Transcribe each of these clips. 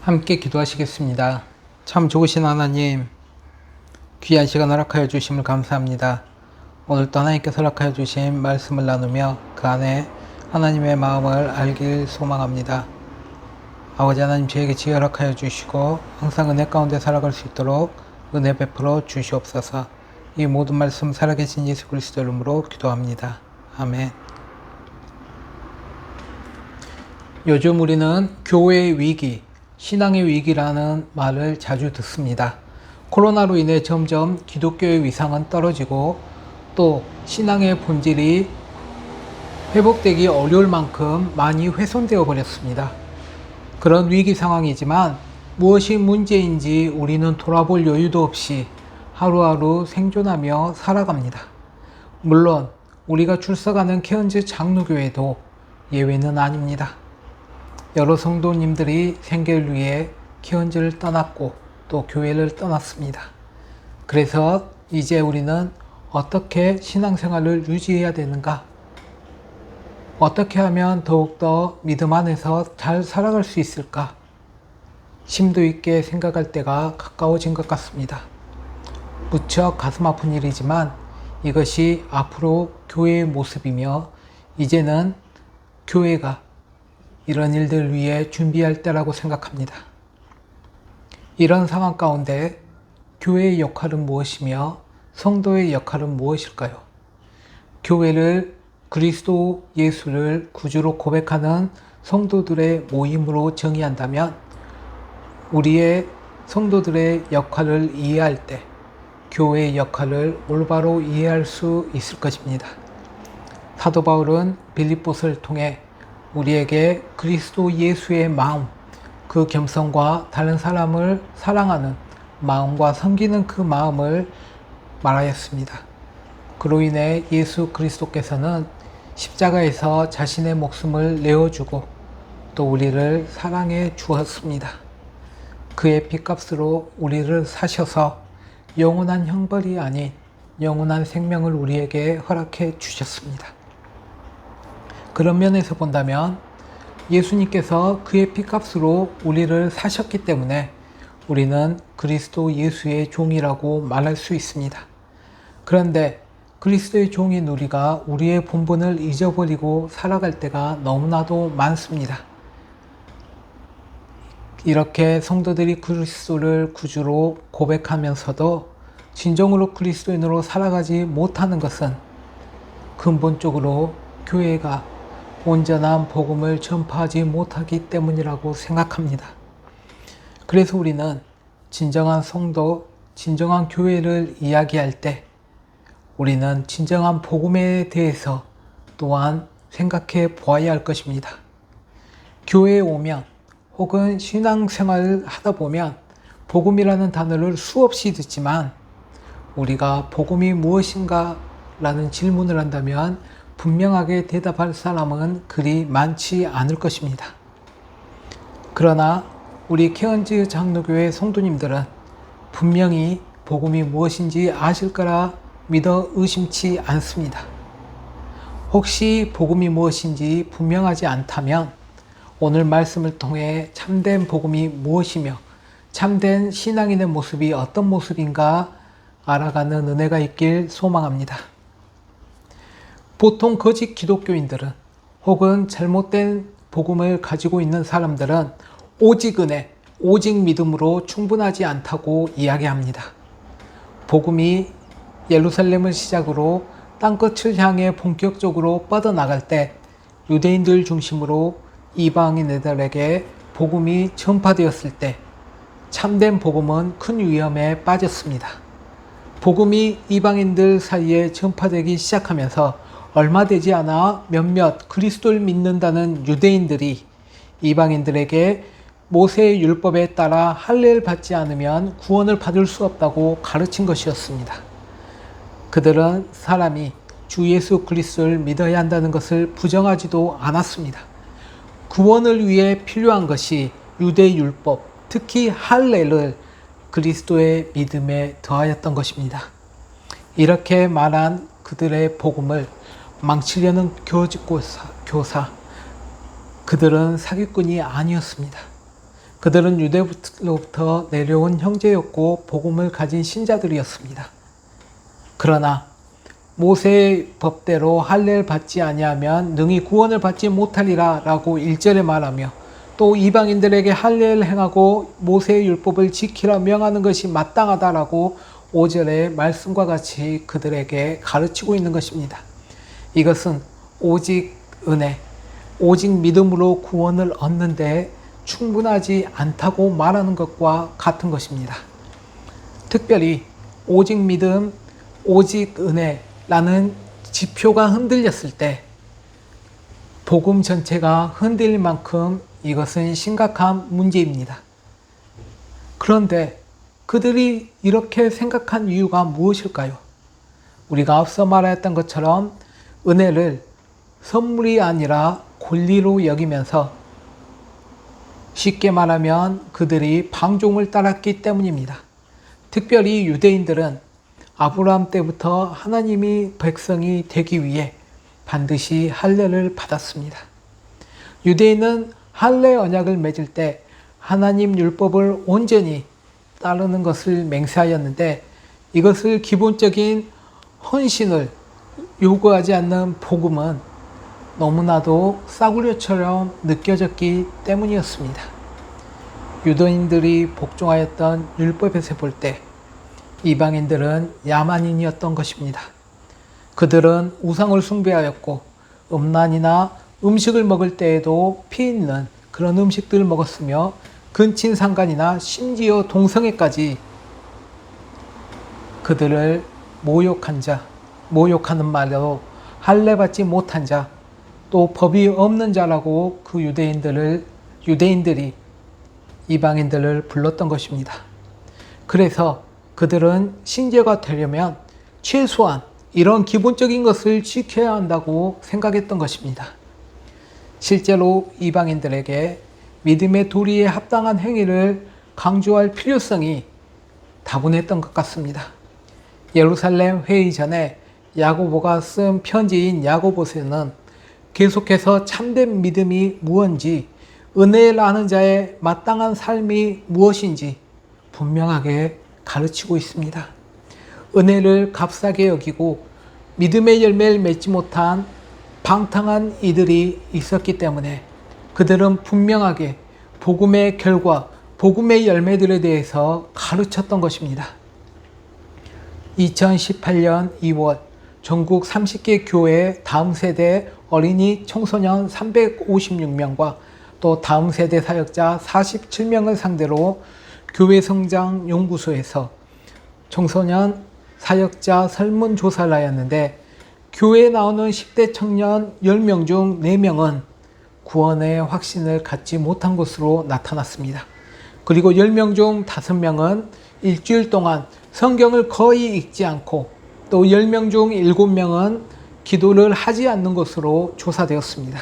함께 기도하시겠습니다. 참 좋으신 하나님, 귀한 시간 허락하여 주심을 감사합니다. 오늘도 하나님께서 허락하여 주신 말씀을 나누며 그 안에 하나님의 마음을 알길 소망합니다. 아버지 하나님, 저에게 지혜 허락하여 주시고 항상 은혜 가운데 살아갈 수 있도록 은혜 베풀어 주시옵소서. 이 모든 말씀 살아계신 예수 그리스도 이름으로 기도합니다. 아멘. 요즘 우리는 교회의 위기, 신앙의 위기라는 말을 자주 듣습니다. 코로나로 인해 점점 기독교의 위상은 떨어지고 또 신앙의 본질이 회복되기 어려울 만큼 많이 훼손되어 버렸습니다. 그런 위기 상황이지만 무엇이 문제인지 우리는 돌아볼 여유도 없이 하루하루 생존하며 살아갑니다. 물론 우리가 출석하는 케언즈 장로교회도 예외는 아닙니다. 여러 성도님들이 생계를 위해 케언즈를 떠났고 또 교회를 떠났습니다. 그래서 이제 우리는 어떻게 신앙생활을 유지해야 되는가? 어떻게 하면 더욱더 믿음 안에서 잘 살아갈 수 있을까? 심도 있게 생각할 때가 가까워진 것 같습니다. 무척 가슴 아픈 일이지만 이것이 앞으로 교회의 모습이며 이제는 교회가 이런 일들을 위해 준비할 때라고 생각합니다. 이런 상황 가운데 교회의 역할은 무엇이며 성도의 역할은 무엇일까요? 교회를 그리스도 예수를 구주로 고백하는 성도들의 모임으로 정의한다면 우리의 성도들의 역할을 이해할 때 교회의 역할을 올바로 이해할 수 있을 것입니다. 사도 바울은 빌립보서를 통해 우리에게 그리스도 예수의 마음, 그 겸손과 다른 사람을 사랑하는 마음과 섬기는 그 마음을 말하였습니다. 그로 인해 예수 그리스도께서는 십자가에서 자신의 목숨을 내어주고 또 우리를 사랑해 주었습니다. 그의 핏값으로 우리를 사셔서 영원한 형벌이 아닌 영원한 생명을 우리에게 허락해 주셨습니다. 그런 면에서 본다면 예수님께서 그의 핏값으로 우리를 사셨기 때문에 우리는 그리스도 예수의 종이라고 말할 수 있습니다. 그런데 그리스도의 종인 우리가 우리의 본분을 잊어버리고 살아갈 때가 너무나도 많습니다. 이렇게 성도들이 그리스도를 구주로 고백하면서도 진정으로 그리스도인으로 살아가지 못하는 것은 근본적으로 교회가 온전한 복음을 전파하지 못하기 때문이라고 생각합니다. 그래서 우리는 진정한 성도, 진정한 교회를 이야기할 때 우리는 진정한 복음에 대해서 또한 생각해 보아야 할 것입니다. 교회에 오면 혹은 신앙생활을 하다 보면 복음이라는 단어를 수없이 듣지만 우리가 복음이 무엇인가 라는 질문을 한다면 분명하게 대답할 사람은 그리 많지 않을 것입니다. 그러나 우리 케언즈 장로교회 성도님들은 분명히 복음이 무엇인지 아실 거라 믿어 의심치 않습니다. 혹시 복음이 무엇인지 분명하지 않다면 오늘 말씀을 통해 참된 복음이 무엇이며 참된 신앙인의 모습이 어떤 모습인가 알아가는 은혜가 있길 소망합니다. 보통 거짓 기독교인들은 혹은 잘못된 복음을 가지고 있는 사람들은 오직 은혜, 오직 믿음으로 충분하지 않다고 이야기합니다. 복음이 예루살렘을 시작으로 땅끝을 향해 본격적으로 뻗어나갈 때 유대인들 중심으로 이방인들에게 복음이 전파되었을 때 참된 복음은 큰 위험에 빠졌습니다. 복음이 이방인들 사이에 전파되기 시작하면서 얼마 되지 않아 몇몇 그리스도를 믿는다는 유대인들이 이방인들에게 모세의 율법에 따라 할례를 받지 않으면 구원을 받을 수 없다고 가르친 것이었습니다. 그들은 사람이 주 예수 그리스도를 믿어야 한다는 것을 부정하지도 않았습니다. 구원을 위해 필요한 것이 유대 율법, 특히 할례를 그리스도의 믿음에 더하였던 것입니다. 이렇게 말한 그들의 복음을 망치려는 교사, 그들은 사기꾼이 아니었습니다. 그들은 유대로부터 내려온 형제였고 복음을 가진 신자들이었습니다. 그러나 모세의 법대로 할례를 받지 아니하면 능히 구원을 받지 못하리라 라고 1절에 말하며, 또 이방인들에게 할례를 행하고 모세의 율법을 지키라 명하는 것이 마땅하다라고 5절의 말씀과 같이 그들에게 가르치고 있는 것입니다. 이것은 오직 은혜, 오직 믿음으로 구원을 얻는데 충분하지 않다고 말하는 것과 같은 것입니다. 특별히 오직 믿음, 오직 은혜라는 지표가 흔들렸을 때 복음 전체가 흔들릴 만큼 이것은 심각한 문제입니다. 그런데 그들이 이렇게 생각한 이유가 무엇일까요? 우리가 앞서 말했던 것처럼 은혜를 선물이 아니라 권리로 여기면서, 쉽게 말하면 그들이 방종을 따랐기 때문입니다. 특별히 유대인들은 아브라함 때부터 하나님이 백성이 되기 위해 반드시 할례를 받았습니다. 유대인은 할례 언약을 맺을 때 하나님 율법을 온전히 따르는 것을 맹세하였는데, 이것을 기본적인 헌신을 요구하지 않는 복음은 너무나도 싸구려처럼 느껴졌기 때문이었습니다. 유대인들이 복종하였던 율법에서 볼 때 이방인들은 야만인이었던 것입니다. 그들은 우상을 숭배하였고 음란이나 음식을 먹을 때에도 피 있는 그런 음식들을 먹었으며, 근친상간이나 심지어 동성애까지 그들을 모욕한 자, 모욕하는 말로 할례 받지 못한 자, 또 법이 없는 자라고 그 유대인들이 이방인들을 불렀던 것입니다. 그래서 그들은 신자가 되려면 최소한 이런 기본적인 것을 지켜야 한다고 생각했던 것입니다. 실제로 이방인들에게 믿음의 도리에 합당한 행위를 강조할 필요성이 다분했던 것 같습니다. 예루살렘 회의 전에 야고보가 쓴 편지인 야고보서는 계속해서 참된 믿음이 무엇인지, 은혜를 아는 자의 마땅한 삶이 무엇인지 분명하게 가르치고 있습니다. 은혜를 값싸게 여기고 믿음의 열매를 맺지 못한 방탕한 이들이 있었기 때문에 그들은 분명하게 복음의 결과, 복음의 열매들에 대해서 가르쳤던 것입니다. 2018년 2월 전국 30개 교회 다음 세대 어린이 청소년 356명과 또 다음 세대 사역자 47명을 상대로 교회 성장 연구소에서 청소년 사역자 설문조사를 하였는데, 교회에 나오는 10대 청년 10명 중 4명은 구원의 확신을 갖지 못한 것으로 나타났습니다. 그리고 10명 중 5명은 일주일 동안 성경을 거의 읽지 않고, 또 10명 중 7명은 기도를 하지 않는 것으로 조사되었습니다.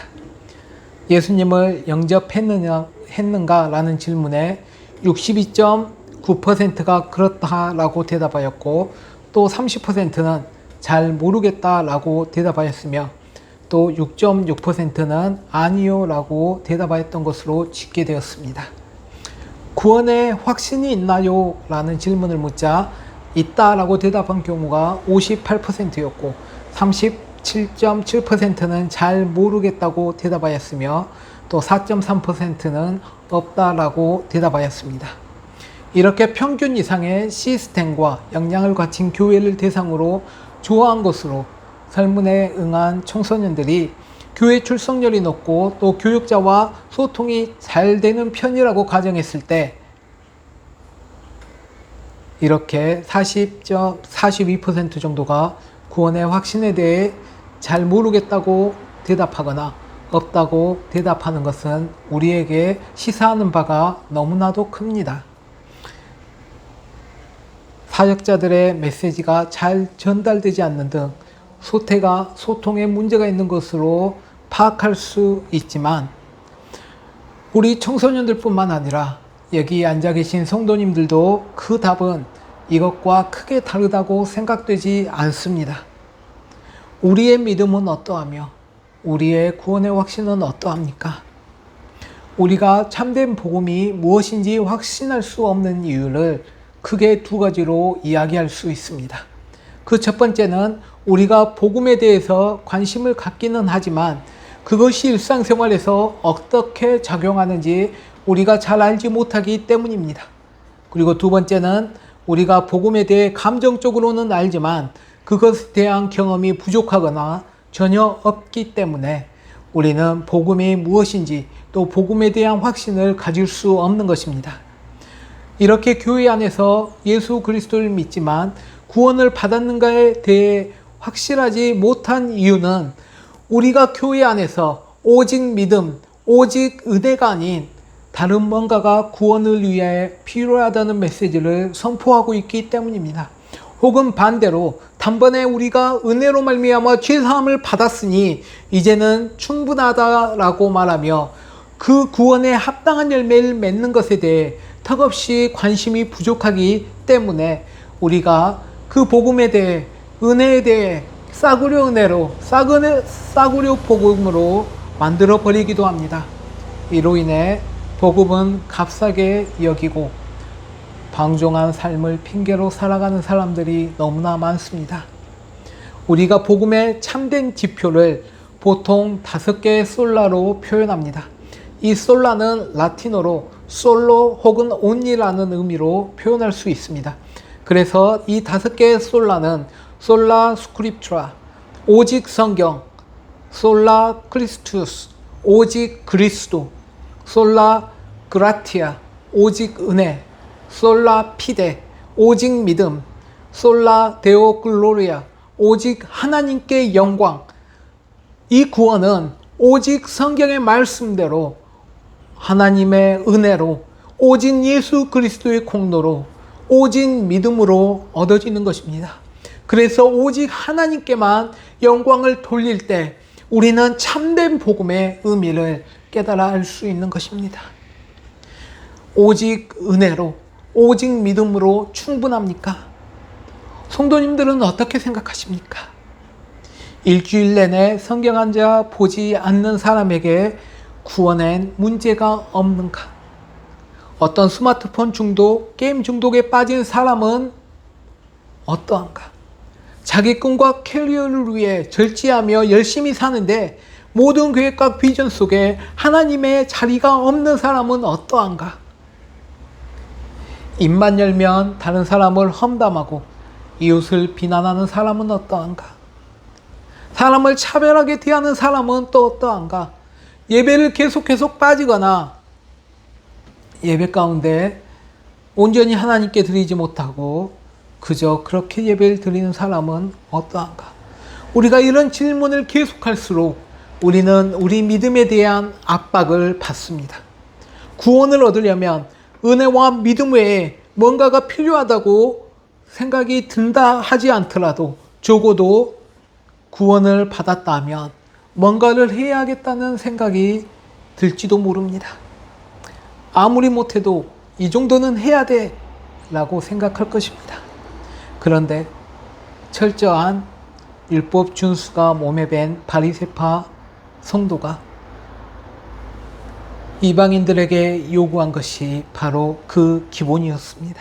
예수님을 영접했는가라는 질문에 62.9%가 그렇다라고 대답하였고, 또 30%는 잘 모르겠다라고 대답하였으며, 또 6.6%는 아니요 라고 대답하였던 것으로 집계되었습니다. 구원에 확신이 있나요? 라는 질문을 묻자 있다라고 대답한 경우가 58%였고 37.7%는 잘 모르겠다고 대답하였으며, 또 4.3%는 없다라고 대답하였습니다. 이렇게 평균 이상의 시스템과 역량을 갖춘 교회를 대상으로 조사한 것으로 설문에 응한 청소년들이 교회 출석률이 높고 또 교육자와 소통이 잘 되는 편이라고 가정했을 때, 이렇게 42% 정도가 구원의 확신에 대해 잘 모르겠다고 대답하거나 없다고 대답하는 것은 우리에게 시사하는 바가 너무나도 큽니다. 사역자들의 메시지가 잘 전달되지 않는 등 소통에 문제가 있는 것으로 파악할 수 있지만, 우리 청소년들뿐만 아니라 여기 앉아 계신 성도님들도 그 답은 이것과 크게 다르다고 생각되지 않습니다. 우리의 믿음은 어떠하며 우리의 구원의 확신은 어떠합니까? 우리가 참된 복음이 무엇인지 확신할 수 없는 이유를 크게 두 가지로 이야기할 수 있습니다. 그 첫 번째는 우리가 복음에 대해서 관심을 갖기는 하지만 그것이 일상생활에서 어떻게 작용하는지 우리가 잘 알지 못하기 때문입니다. 그리고 두 번째는 우리가 복음에 대해 감정적으로는 알지만 그것에 대한 경험이 부족하거나 전혀 없기 때문에 우리는 복음이 무엇인지 또 복음에 대한 확신을 가질 수 없는 것입니다. 이렇게 교회 안에서 예수 그리스도를 믿지만 구원을 받았는가에 대해 확실하지 못한 이유는 우리가 교회 안에서 오직 믿음, 오직 은혜가 아닌 다른 뭔가가 구원을 위해 필요하다는 메시지를 선포하고 있기 때문입니다. 혹은 반대로 단번에 우리가 은혜로 말미암아 죄사함을 받았으니 이제는 충분하다라고 말하며 그 구원에 합당한 열매를 맺는 것에 대해 턱없이 관심이 부족하기 때문에 우리가 그 복음에 대해 은혜에 대해 싸구려 은혜로 싸구려 복음으로 만들어 버리기도 합니다. 이로 인해 복음은 값싸게 여기고 방종한 삶을 핑계로 살아가는 사람들이 너무나 많습니다. 우리가 복음의 참된 지표를 보통 5개의 솔라로 표현합니다. 이 솔라는 라틴어로 솔로 혹은 온리라는 의미로 표현할 수 있습니다. 그래서 이 5개의 솔라는 솔라 스크립투라, 오직 성경, 솔라 크리스투스, 오직 그리스도, 솔라 그라티아, 오직 은혜, 솔라 피데, 오직 믿음, 솔라 데오 글로리아, 오직 하나님께 영광. 이 구원은 오직 성경의 말씀대로 하나님의 은혜로 오직 예수 그리스도의 공로로 오직 믿음으로 얻어지는 것입니다. 그래서 오직 하나님께만 영광을 돌릴 때 우리는 참된 복음의 의미를 깨달아 알 수 있는 것입니다. 오직 은혜로 오직 믿음으로 충분합니까? 성도님들은 어떻게 생각하십니까? 일주일 내내 성경 한 자 보지 않는 사람에게 구원엔 문제가 없는가? 어떤 스마트폰 중독, 게임 중독에 빠진 사람은 어떠한가? 자기 꿈과 캐리어를 위해 절제하며 열심히 사는데 모든 계획과 비전 속에 하나님의 자리가 없는 사람은 어떠한가? 입만 열면 다른 사람을 험담하고 이웃을 비난하는 사람은 어떠한가? 사람을 차별하게 대하는 사람은 또 어떠한가? 예배를 계속 빠지거나 예배 가운데 온전히 하나님께 드리지 못하고 그저 그렇게 예배를 드리는 사람은 어떠한가? 우리가 이런 질문을 계속할수록 우리는 우리 믿음에 대한 압박을 받습니다. 구원을 얻으려면 은혜와 믿음 외에 뭔가가 필요하다고 생각이 든다 하지 않더라도 적어도 구원을 받았다 하면 뭔가를 해야겠다는 생각이 들지도 모릅니다. 아무리 못해도 이 정도는 해야 돼 라고 생각할 것입니다. 그런데 철저한 율법 준수가 몸에 밴 바리새파 성도가 이방인들에게 요구한 것이 바로 그 기본이었습니다.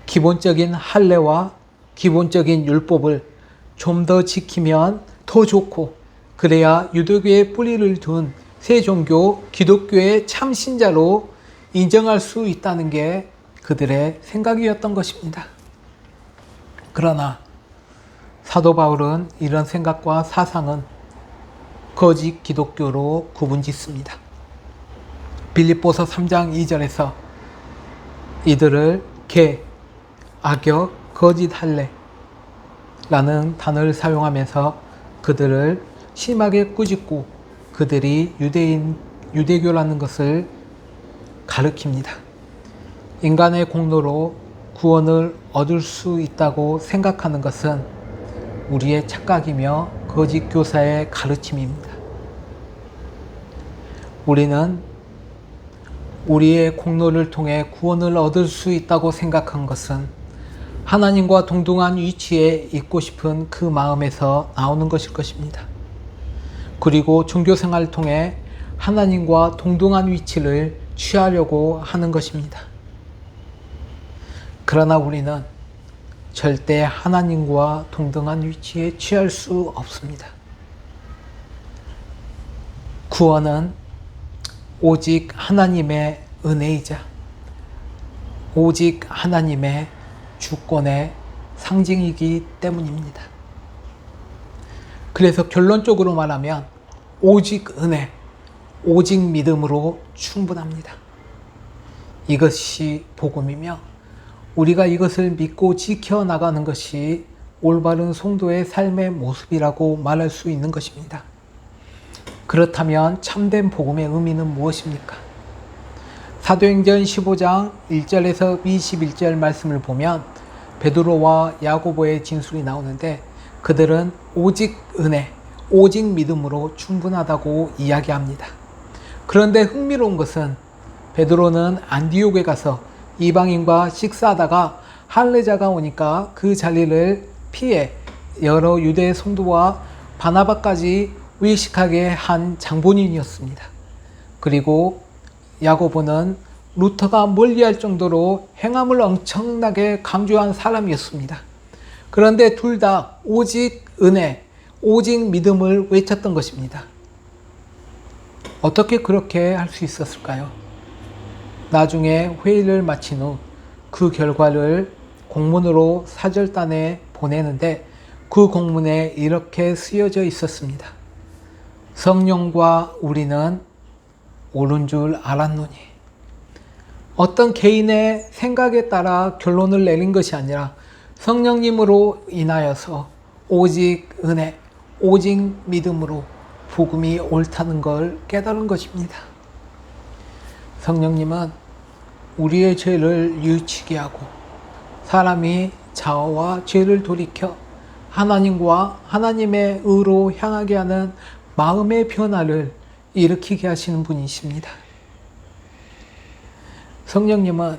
기본적인 할례와 기본적인 율법을 좀 더 지키면 더 좋고 그래야 유대교의 뿌리를 둔 새 종교 기독교의 참신자로 인정할 수 있다는 게 그들의 생각이었던 것입니다. 그러나 사도 바울은 이런 생각과 사상은 거짓 기독교로 구분짓습니다. 빌립보서 3장 2절에서 이들을 개, 악역, 거짓 할례 라는 단어를 사용하면서 그들을 심하게 꾸짖고 그들이 유대교라는 것을 가리킵니다. 인간의 공로로 구원을 얻을 수 있다고 생각하는 것은 우리의 착각이며 거짓 교사의 가르침입니다. 우리는 우리의 공로를 통해 구원을 얻을 수 있다고 생각한 것은 하나님과 동등한 위치에 있고 싶은 그 마음에서 나오는 것일 것입니다. 그리고 종교생활을 통해 하나님과 동등한 위치를 취하려고 하는 것입니다. 그러나 우리는 절대 하나님과 동등한 위치에 취할 수 없습니다. 구원은 오직 하나님의 은혜이자 오직 하나님의 주권의 상징이기 때문입니다. 그래서 결론적으로 말하면 오직 은혜, 오직 믿음으로 충분합니다. 이것이 복음이며 우리가 이것을 믿고 지켜나가는 것이 올바른 성도의 삶의 모습이라고 말할 수 있는 것입니다. 그렇다면 참된 복음의 의미는 무엇입니까? 사도행전 15장 1절에서 21절 말씀을 보면 베드로와 야고보의 진술이 나오는데 그들은 오직 은혜, 오직 믿음으로 충분하다고 이야기합니다. 그런데 흥미로운 것은 베드로는 안디옥에 가서 이방인과 식사하다가 할례자가 오니까 그 자리를 피해 여러 유대 성도와 바나바까지 외식하게 한 장본인이었습니다. 그리고 야고보는 루터가 멀리할 정도로 행함을 엄청나게 강조한 사람이었습니다. 그런데 둘 다 오직 은혜, 오직 믿음을 외쳤던 것입니다. 어떻게 그렇게 할 수 있었을까요? 나중에 회의를 마친 후 그 결과를 공문으로 사절단에 보내는데 그 공문에 이렇게 쓰여져 있었습니다. 성령과 우리는 옳은 줄 알았노니. 어떤 개인의 생각에 따라 결론을 내린 것이 아니라 성령님으로 인하여서 오직 은혜, 오직 믿음으로 복음이 옳다는 걸 깨달은 것입니다. 성령님은 우리의 죄를 뉘우치게 하고 사람이 자아와 죄를 돌이켜 하나님과 하나님의 의로 향하게 하는 마음의 변화를 일으키게 하시는 분이십니다. 성령님은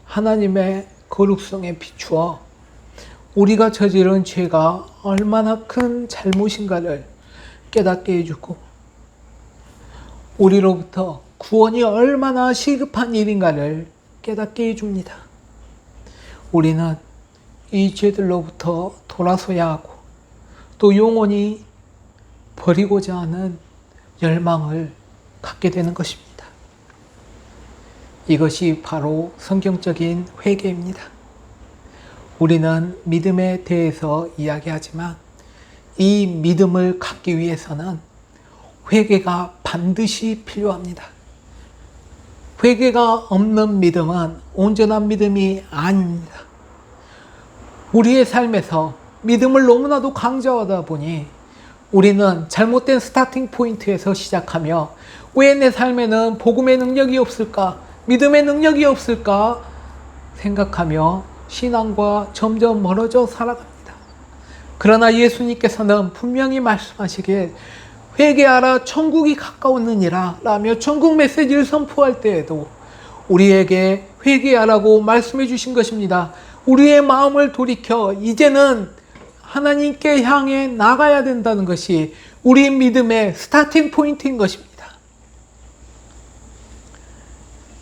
하나님의 거룩성에 비추어 우리가 저지른 죄가 얼마나 큰 잘못인가를 깨닫게 해주고 우리로부터 구원이 얼마나 시급한 일인가를 깨닫게 해줍니다. 우리는 이 죄들로부터 돌아서야 하고 또 영원히 버리고자 하는 열망을 갖게 되는 것입니다. 이것이 바로 성경적인 회개입니다. 우리는 믿음에 대해서 이야기하지만 이 믿음을 갖기 위해서는 회개가 반드시 필요합니다. 회개가 없는 믿음은 온전한 믿음이 아닙니다. 우리의 삶에서 믿음을 너무나도 강조하다 보니 우리는 잘못된 스타팅 포인트에서 시작하며 왜 내 삶에는 복음의 능력이 없을까? 믿음의 능력이 없을까? 생각하며 신앙과 점점 멀어져 살아갑니다. 그러나 예수님께서는 분명히 말씀하시길 회개하라 천국이 가까웠느니라 라며 천국 메시지를 선포할 때에도 우리에게 회개하라고 말씀해 주신 것입니다. 우리의 마음을 돌이켜 이제는 하나님께 향해 나가야 된다는 것이 우리 믿음의 스타팅 포인트인 것입니다.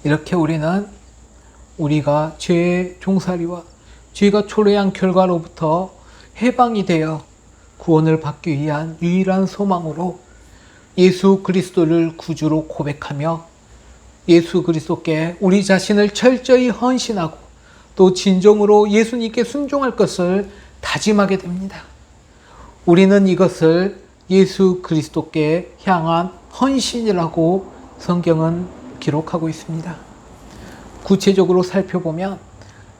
이렇게 우리는 우리가 죄의 종살이와 죄가 초래한 결과로부터 해방이 되어 구원을 받기 위한 유일한 소망으로 예수 그리스도를 구주로 고백하며 예수 그리스도께 우리 자신을 철저히 헌신하고 또 진정으로 예수님께 순종할 것을 다짐하게 됩니다. 우리는 이것을 예수 그리스도께 향한 헌신이라고 성경은 기록하고 있습니다. 구체적으로 살펴보면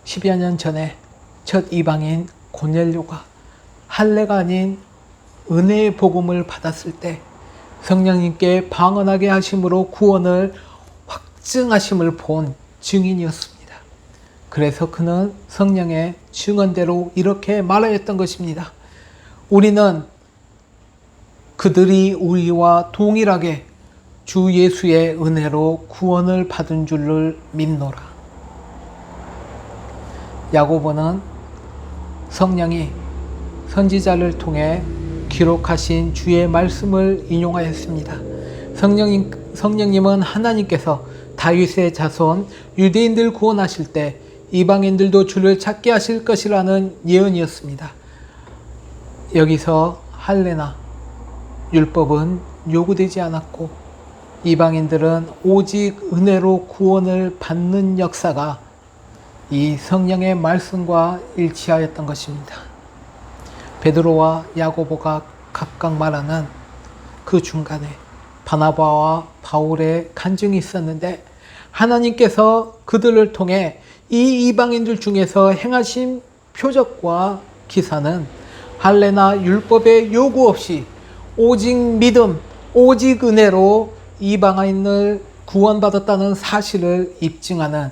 10여 년 전에 첫 이방인 고넬료가 할례가 아닌 은혜의 복음을 받았을 때 성령님께 방언하게 하심으로 구원을 확증하심을 본 증인이었습니다. 그래서 그는 성령의 증언대로 이렇게 말하였던 것입니다. 우리는 그들이 우리와 동일하게 주 예수의 은혜로 구원을 받은 줄을 믿노라. 야고보는 성령이 선지자를 통해 기록하신 주의 말씀을 인용하였습니다. 성령님은 하나님께서 다윗의 자손 유대인들 구원하실 때 이방인들도 주를 찾게 하실 것이라는 예언이었습니다. 여기서 할례나 율법은 요구되지 않았고 이방인들은 오직 은혜로 구원을 받는 역사가 이 성령의 말씀과 일치하였던 것입니다. 베드로와 야고보가 각각 말하는 그 중간에 바나바와 바울의 간증이 있었는데 하나님께서 그들을 통해 이 이방인들 중에서 행하신 표적과 기사는 할례나 율법의 요구 없이 오직 믿음, 오직 은혜로 이방인을 구원받았다는 사실을 입증하는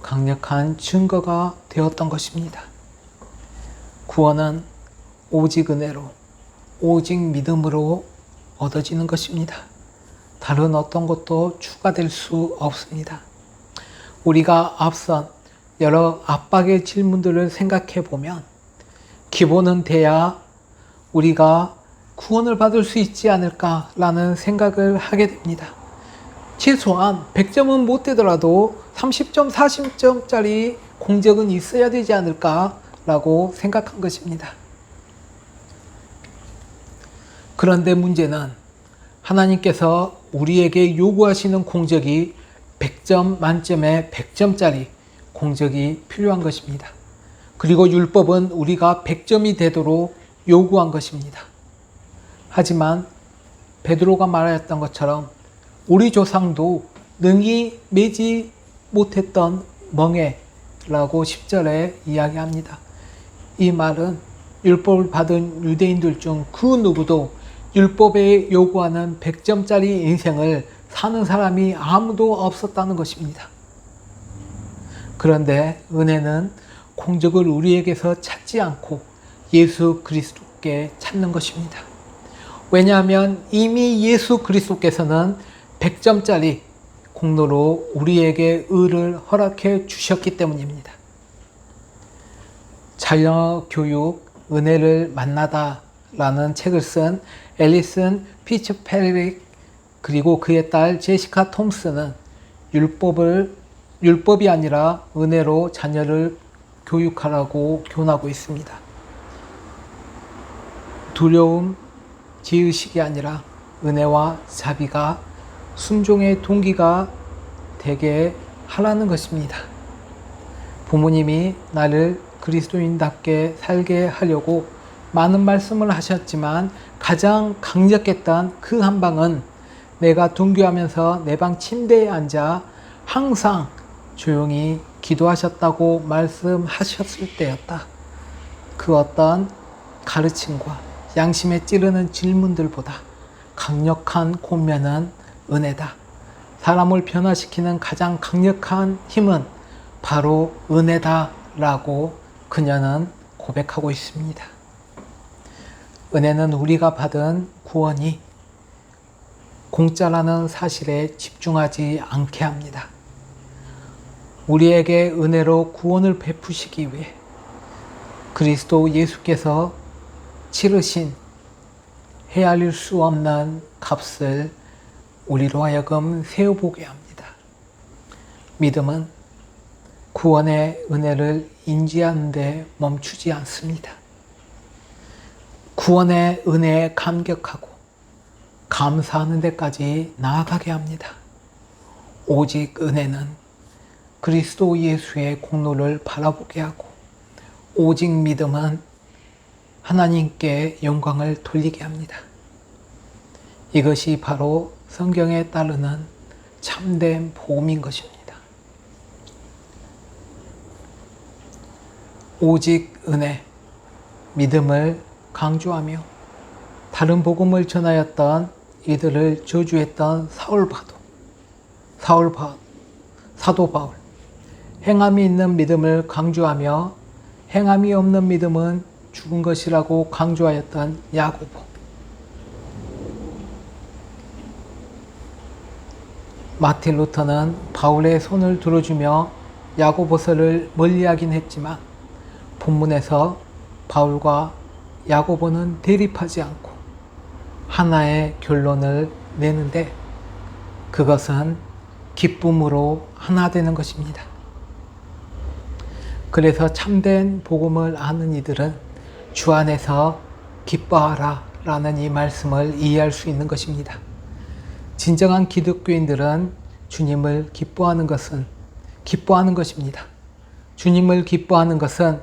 강력한 증거가 되었던 것입니다. 구원은 오직 은혜로, 오직 믿음으로 얻어지는 것입니다. 다른 어떤 것도 추가될 수 없습니다. 우리가 앞선 여러 압박의 질문들을 생각해 보면 기본은 돼야 우리가 구원을 받을 수 있지 않을까라는 생각을 하게 됩니다. 최소한 100점은 못 되더라도 30점, 40점짜리 공적은 있어야 되지 않을까라고 생각한 것입니다. 그런데 문제는 하나님께서 우리에게 요구하시는 공적이 100점 만점에 100점짜리 공적이 필요한 것입니다. 그리고 율법은 우리가 100점이 되도록 요구한 것입니다. 하지만 베드로가 말하였던 것처럼 우리 조상도 능히 매지 못했던 멍에라고 10절에 이야기합니다. 이 말은 율법을 받은 유대인들 중 그 누구도 율법에 요구하는 100점짜리 인생을 사는 사람이 아무도 없었다는 것입니다. 그런데 은혜는 공적을 우리에게서 찾지 않고 예수 그리스도께 찾는 것입니다. 왜냐하면 이미 예수 그리스도께서는 100점짜리 공로로 우리에게 의를 허락해 주셨기 때문입니다. 자녀교육 은혜를 만나다 라는 책을 쓴 앨리슨 피츠패릭 그리고 그의 딸 제시카 톰스는 율법이 아니라 은혜로 자녀를 교육하라고 교훈하고 있습니다. 두려움, 지의식이 아니라 은혜와 자비가 순종의 동기가 되게 하라는 것입니다. 부모님이 나를 그리스도인답게 살게 하려고 많은 말씀을 하셨지만 가장 강력했던 그 한 방은 내가 등교하면서 내 방 침대에 앉아 항상 조용히 기도하셨다고 말씀하셨을 때였다. 그 어떤 가르침과 양심에 찌르는 질문들보다 강력한 권면은 은혜다. 사람을 변화시키는 가장 강력한 힘은 바로 은혜다라고 그녀는 고백하고 있습니다. 은혜는 우리가 받은 구원이 공짜라는 사실에 집중하지 않게 합니다. 우리에게 은혜로 구원을 베푸시기 위해 그리스도 예수께서 치르신 헤아릴 수 없는 값을 우리로 하여금 세어보게 합니다. 믿음은 구원의 은혜를 인지하는 데 멈추지 않습니다. 구원의 은혜에 감격하고 감사하는 데까지 나아가게 합니다. 오직 은혜는 그리스도 예수의 공로를 바라보게 하고 오직 믿음은 하나님께 영광을 돌리게 합니다. 이것이 바로 성경에 따르는 참된 복음인 것입니다. 오직 은혜, 믿음을 강조하며 다른 복음을 전하였던 이들을 저주했던 사도 바울, 행함이 있는 믿음을 강조하며 행함이 없는 믿음은 죽은 것이라고 강조하였던 야고보, 마틴 루터는 바울의 손을 들어주며 야고보서를 멀리하긴 했지만 본문에서 바울과 야고보는 대립하지 않고 하나의 결론을 내는데 그것은 기쁨으로 하나 되는 것입니다. 그래서 참된 복음을 아는 이들은 주 안에서 기뻐하라 라는 이 말씀을 이해할 수 있는 것입니다. 진정한 기독교인들은 주님을 기뻐하는 것입니다. 주님을 기뻐하는 것은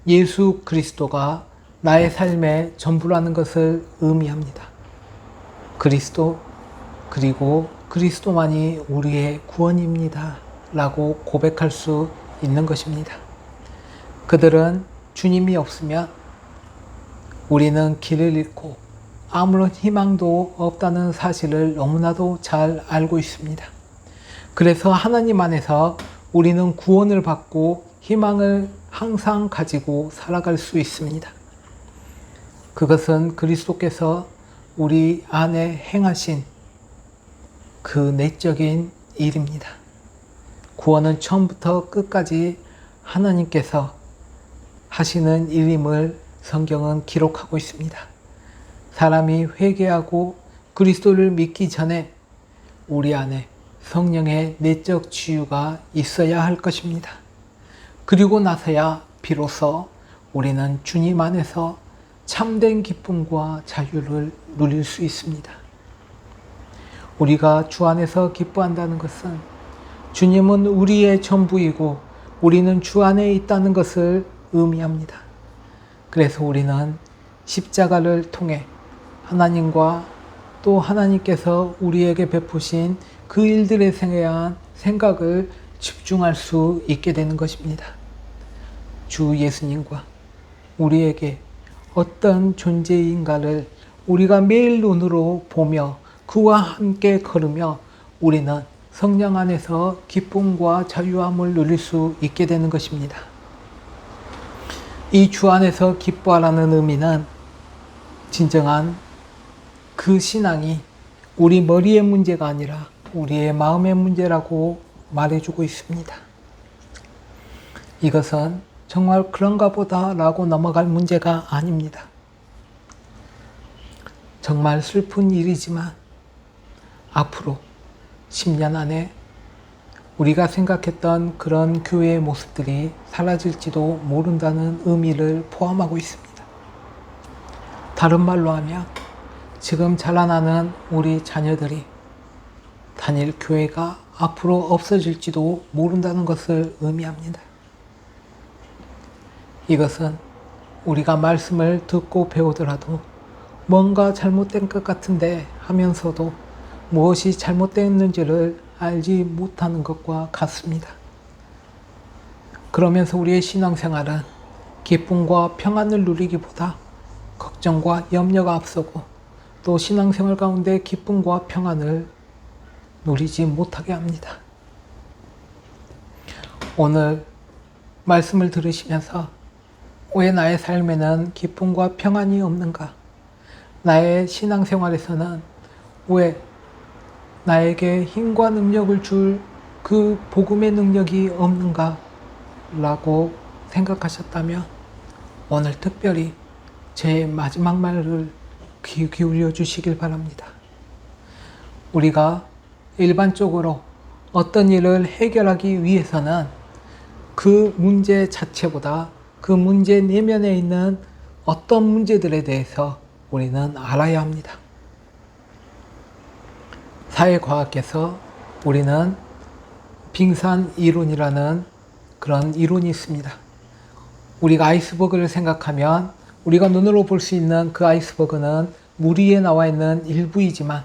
예수 그리스도가 나의 삶의 전부라는 것을 의미합니다. 그리스도, 그리고 그리스도만이 우리의 구원입니다 라고 고백할 수 있는 것입니다. 그들은 주님이 없으면 우리는 길을 잃고 아무런 희망도 없다는 사실을 너무나도 잘 알고 있습니다. 그래서 하나님 안에서 우리는 구원을 받고 희망을 항상 가지고 살아갈 수 있습니다. 그것은 그리스도께서 우리 안에 행하신 그 내적인 일입니다. 구원은 처음부터 끝까지 하나님께서 하시는 일임을 성경은 기록하고 있습니다. 사람이 회개하고 그리스도를 믿기 전에 우리 안에 성령의 내적 치유가 있어야 할 것입니다. 그리고 나서야 비로소 우리는 주님 안에서 참된 기쁨과 자유를 누릴 수 있습니다. 우리가 주 안에서 기뻐한다는 것은 주님은 우리의 전부이고 우리는 주 안에 있다는 것을 의미합니다. 그래서 우리는 십자가를 통해 하나님과 또 하나님께서 우리에게 베푸신 그 일들에 대한 생각을 집중할 수 있게 되는 것입니다. 주 예수님과 우리에게 어떤 존재인가를 우리가 매일 눈으로 보며 그와 함께 걸으며 우리는 성령 안에서 기쁨과 자유함을 누릴 수 있게 되는 것입니다. 이 주 안에서 기뻐하라는 의미는 진정한 그 신앙이 우리 머리의 문제가 아니라 우리의 마음의 문제라고 말해주고 있습니다. 이것은 정말 그런가 보다 라고 넘어갈 문제가 아닙니다. 정말 슬픈 일이지만 앞으로 10년 안에 우리가 생각했던 그런 교회의 모습들이 사라질지도 모른다는 의미를 포함하고 있습니다. 다른 말로 하면 지금 자라나는 우리 자녀들이 다닐 교회가 앞으로 없어질지도 모른다는 것을 의미합니다. 이것은 우리가 말씀을 듣고 배우더라도 뭔가 잘못된 것 같은데 하면서도 무엇이 잘못됐는지를 알지 못하는 것과 같습니다. 그러면서 우리의 신앙생활은 기쁨과 평안을 누리기보다 걱정과 염려가 앞서고 또 신앙생활 가운데 기쁨과 평안을 누리지 못하게 합니다. 오늘 말씀을 들으시면서 왜 나의 삶에는 기쁨과 평안이 없는가? 나의 신앙생활에서는 왜 나에게 힘과 능력을 줄 그 복음의 능력이 없는가? 라고 생각하셨다면 오늘 특별히 제 마지막 말을 귀 기울여 주시길 바랍니다. 우리가 일반적으로 어떤 일을 해결하기 위해서는 그 문제 자체보다 그 문제 내면에 있는 어떤 문제들에 대해서 우리는 알아야 합니다. 사회과학에서 우리는 빙산 이론이라는 그런 이론이 있습니다. 우리가 아이스버그를 생각하면 우리가 눈으로 볼 수 있는 그 아이스버그는 물 위에 나와 있는 일부이지만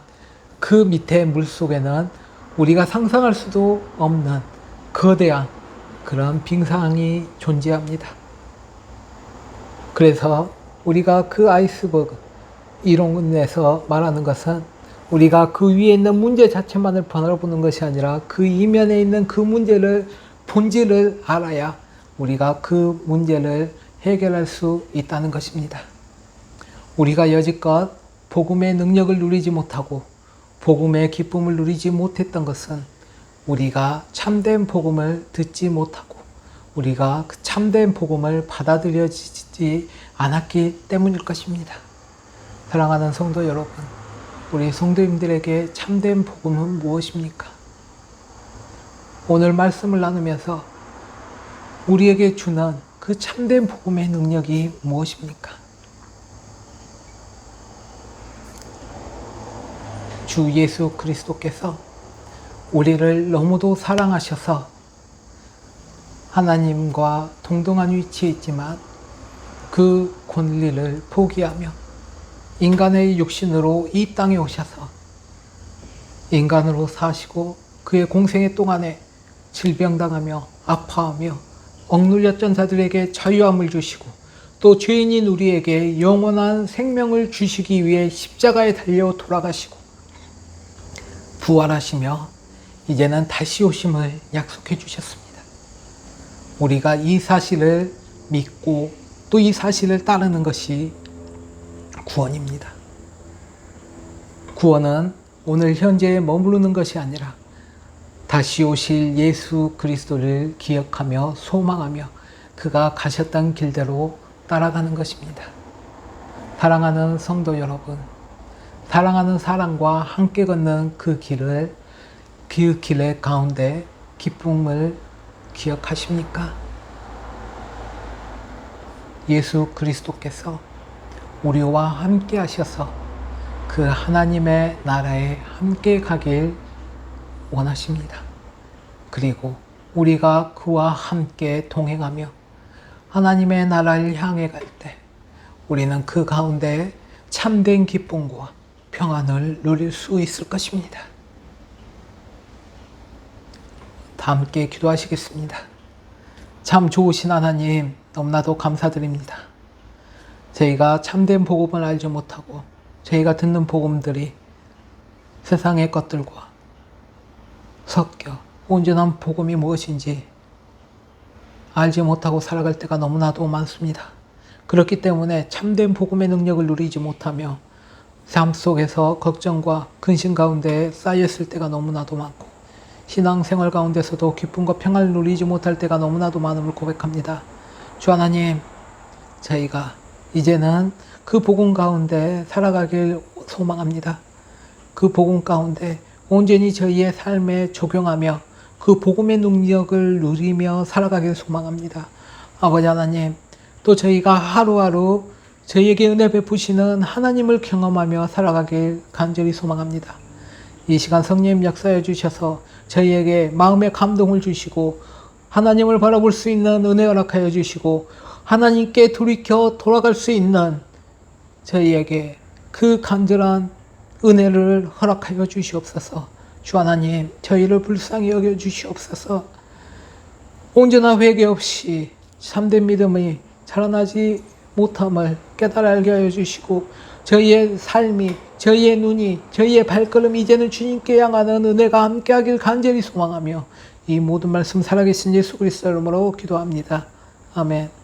그 밑에 물 속에는 우리가 상상할 수도 없는 거대한 그런 빙상이 존재합니다. 그래서 우리가 그 아이스버그 이론에서 말하는 것은 우리가 그 위에 있는 문제 자체만을 바라보는 것이 아니라 그 이면에 있는 그 문제를 본질을 알아야 우리가 그 문제를 해결할 수 있다는 것입니다. 우리가 여지껏 복음의 능력을 누리지 못하고 복음의 기쁨을 누리지 못했던 것은 우리가 참된 복음을 듣지 못하고 우리가 그 참된 복음을 받아들여지지 않았기 때문일 것입니다. 사랑하는 성도 여러분, 우리 성도님들에게 참된 복음은 무엇입니까? 오늘 말씀을 나누면서 우리에게 주는 그 참된 복음의 능력이 무엇입니까? 주 예수 그리스도께서 우리를 너무도 사랑하셔서 하나님과 동등한 위치에 있지만 그 권리를 포기하며 인간의 육신으로 이 땅에 오셔서 인간으로 사시고 그의 공생의 동안에 질병당하며 아파하며 억눌렸던 자들에게 자유함을 주시고 또 죄인인 우리에게 영원한 생명을 주시기 위해 십자가에 달려 돌아가시고 부활하시며 이제는 다시 오심을 약속해 주셨습니다. 우리가 이 사실을 믿고 또 이 사실을 따르는 것이 구원입니다. 구원은 오늘 현재에 머무르는 것이 아니라 다시 오실 예수 그리스도를 기억하며 소망하며 그가 가셨던 길대로 따라가는 것입니다. 사랑하는 성도 여러분, 사랑하는 사람과 함께 걷는 그 길의 가운데 기쁨을 기억하십니까? 예수 그리스도께서 우리와 함께 하셔서 그 하나님의 나라에 함께 가길 원하십니다. 그리고 우리가 그와 함께 동행하며 하나님의 나라를 향해 갈 때 우리는 그 가운데 참된 기쁨과 평안을 누릴 수 있을 것입니다. 다 함께 기도하시겠습니다. 참 좋으신 하나님, 너무나도 감사드립니다. 저희가 참된 복음을 알지 못하고 저희가 듣는 복음들이 세상의 것들과 섞여 온전한 복음이 무엇인지 알지 못하고 살아갈 때가 너무나도 많습니다. 그렇기 때문에 참된 복음의 능력을 누리지 못하며 삶 속에서 걱정과 근심 가운데 쌓였을 때가 너무나도 많고 신앙생활 가운데서도 기쁨과 평안을 누리지 못할 때가 너무나도 많음을 고백합니다. 주 하나님, 저희가 이제는 그 복음 가운데 살아가길 소망합니다. 그 복음 가운데 온전히 저희의 삶에 적용하며 그 복음의 능력을 누리며 살아가길 소망합니다. 아버지 하나님, 또 저희가 하루하루 저희에게 은혜 베푸시는 하나님을 경험하며 살아가길 간절히 소망합니다. 이 시간 성령님 역사해 주셔서 저희에게 마음의 감동을 주시고 하나님을 바라볼 수 있는 은혜 허락하여 주시고 하나님께 돌이켜 돌아갈 수 있는 저희에게 그 간절한 은혜를 허락하여 주시옵소서. 주 하나님, 저희를 불쌍히 여겨 주시옵소서. 온전한 회개 없이 참된 믿음이 자라나지 못함을 깨달아 알게 하여 주시고 저희의 삶이, 저희의 눈이, 저희의 발걸음이 이제는 주님께 향하는 은혜가 함께하길 간절히 소망하며 이 모든 말씀 살아계신 예수 그리스도 이름으로 기도합니다. 아멘.